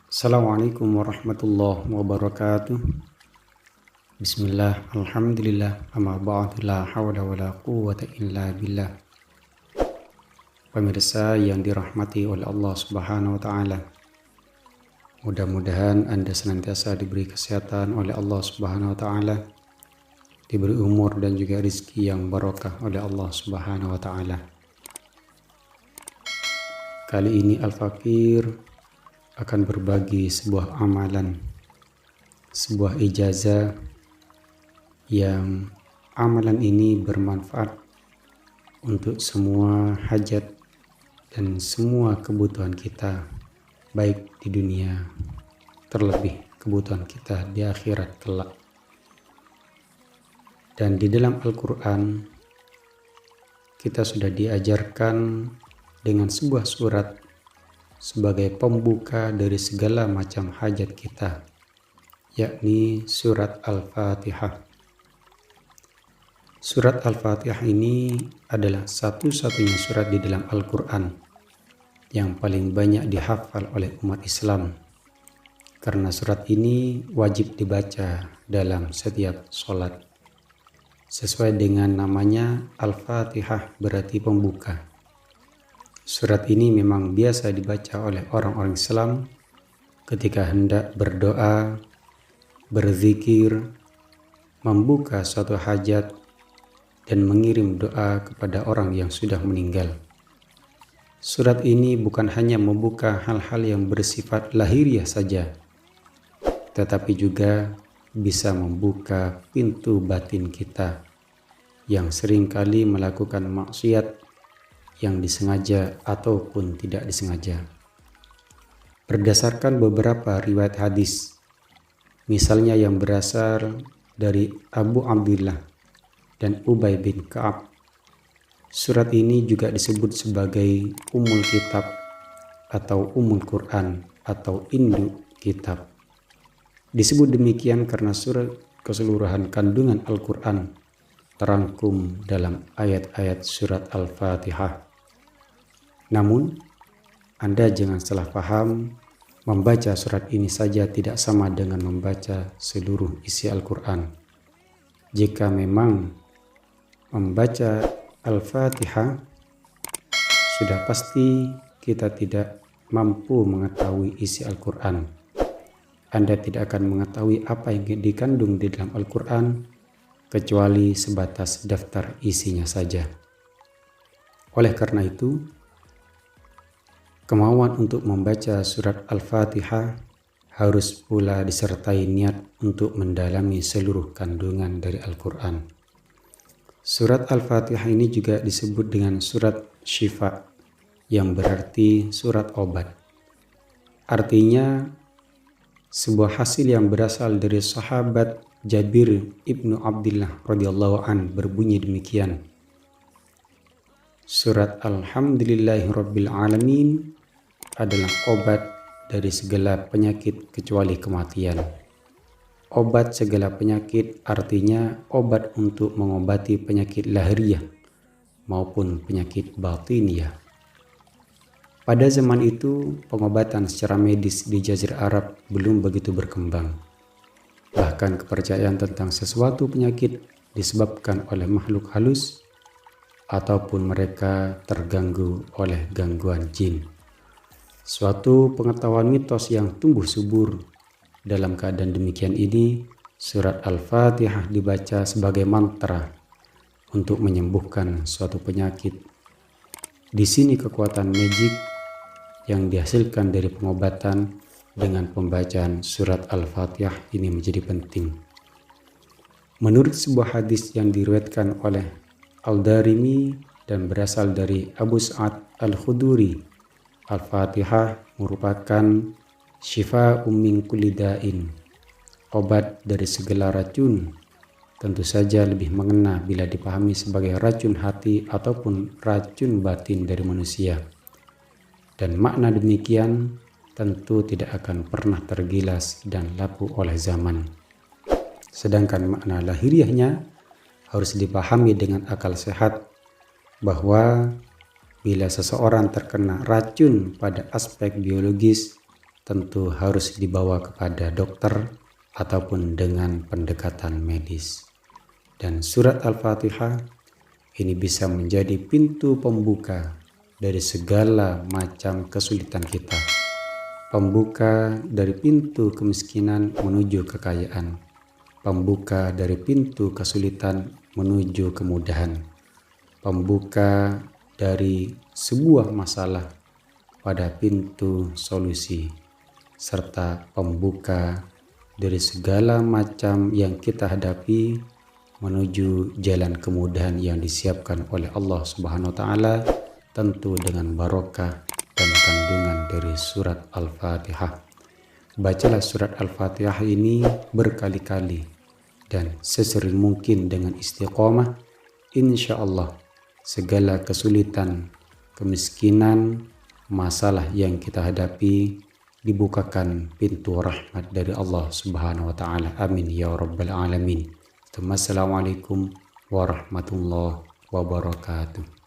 Assalamualaikum warahmatullahi wabarakatuh. Bismillah, alhamdulillah, amma ba'du, la hawla wa la quwwata illa billah. Pemirsa yang dirahmati oleh Allah Subhanahu wa Ta'ala, mudah-mudahan Anda senantiasa diberi kesehatan oleh Allah Subhanahu wa Ta'ala, diberi umur dan juga rizki yang barakah oleh Allah Subhanahu wa Ta'ala. Kali ini Al-Fakir akan berbagi sebuah amalan, sebuah ijazah yang amalan ini bermanfaat untuk semua hajat dan semua kebutuhan kita, baik di dunia, terlebih kebutuhan kita di akhirat kelak. Dan di dalam Al-Quran kita sudah diajarkan dengan sebuah surat sebagai pembuka dari segala macam hajat kita, yakni surat Al-Fatihah. Surat Al-Fatihah ini adalah satu-satunya surat di dalam Al-Quran yang paling banyak dihafal oleh umat Islam, karena surat ini wajib dibaca dalam setiap sholat. Sesuai dengan namanya, Al-Fatihah berarti pembuka. Surat ini memang biasa dibaca oleh orang-orang Islam ketika hendak berdoa, berzikir, membuka suatu hajat, dan mengirim doa kepada orang yang sudah meninggal. Surat ini bukan hanya membuka hal-hal yang bersifat lahiriah saja, tetapi juga bisa membuka pintu batin kita yang seringkali melakukan maksiat yang disengaja ataupun tidak disengaja. Berdasarkan beberapa riwayat hadis, misalnya yang berasal dari Abu Abdullah dan Ubay bin Ka'ab, surat ini juga disebut sebagai Ummul Kitab atau Ummul Quran atau induk kitab. Disebut demikian karena surat keseluruhan kandungan Al-Quran terangkum dalam ayat-ayat surat Al-Fatihah. Namun, Anda jangan salah paham, membaca surat ini saja tidak sama dengan membaca seluruh isi Al-Quran. Jika memang membaca Al-Fatihah, sudah pasti kita tidak mampu mengetahui isi Al-Quran. Anda tidak akan mengetahui apa yang dikandung di dalam Al-Quran, kecuali sebatas daftar isinya saja. Oleh karena itu, kemauan untuk membaca surat Al-Fatihah harus pula disertai niat untuk mendalami seluruh kandungan dari Al-Quran. Surat Al-Fatihah ini juga disebut dengan surat Syifa, yang berarti surat obat. Artinya, sebuah hasil yang berasal dari sahabat Jabir ibnu Abdullah radhiyallahu an berbunyi demikian. Surat Alhamdulillahirabbil alamin adalah obat dari segala penyakit kecuali kematian. Obat segala penyakit artinya obat untuk mengobati penyakit lahiriah maupun penyakit batiniah. Pada zaman itu, pengobatan secara medis di Jazirah Arab belum begitu berkembang. Bahkan kepercayaan tentang sesuatu penyakit disebabkan oleh makhluk halus ataupun mereka terganggu oleh gangguan jin. Suatu pengetahuan mitos yang tumbuh subur. Dalam keadaan demikian ini, surat Al-Fatihah dibaca sebagai mantra untuk menyembuhkan suatu penyakit. Di sini kekuatan magic yang dihasilkan dari pengobatan dengan pembacaan surat Al-Fatihah ini menjadi penting. Menurut sebuah hadis yang diriwayatkan oleh Al-Darimi dan berasal dari Abu Sa'ad Al-Khuduri, Al-Fatihah merupakan syifa min kulli da'in, obat dari segala racun. Tentu saja lebih mengena bila dipahami sebagai racun hati ataupun racun batin dari manusia. Dan makna demikian tentu tidak akan pernah tergilas dan lapuk oleh zaman. Sedangkan makna lahiriahnya harus dipahami dengan akal sehat, bahwa bila seseorang terkena racun pada aspek biologis, tentu harus dibawa kepada dokter ataupun dengan pendekatan medis. Dan surat Al-Fatihah ini bisa menjadi pintu pembuka dari segala macam kesulitan kita. Pembuka dari pintu kemiskinan menuju kekayaan. Pembuka dari pintu kesulitan menuju kemudahan. Pembuka dari sebuah masalah pada pintu solusi, serta pembuka dari segala macam yang kita hadapi menuju jalan kemudahan yang disiapkan oleh Allah Subhanahu wa taala, tentu dengan barokah dan kandungan dari surat Al-Fatihah. Bacalah surat Al-Fatihah ini berkali-kali dan sesering mungkin dengan istiqomah. Insya Allah segala kesulitan, kemiskinan, masalah yang kita hadapi dibukakan pintu rahmat dari Allah Subhanahu wa taala. Amin ya rabbal alamin. Assalamualaikum warahmatullahi wabarakatuh.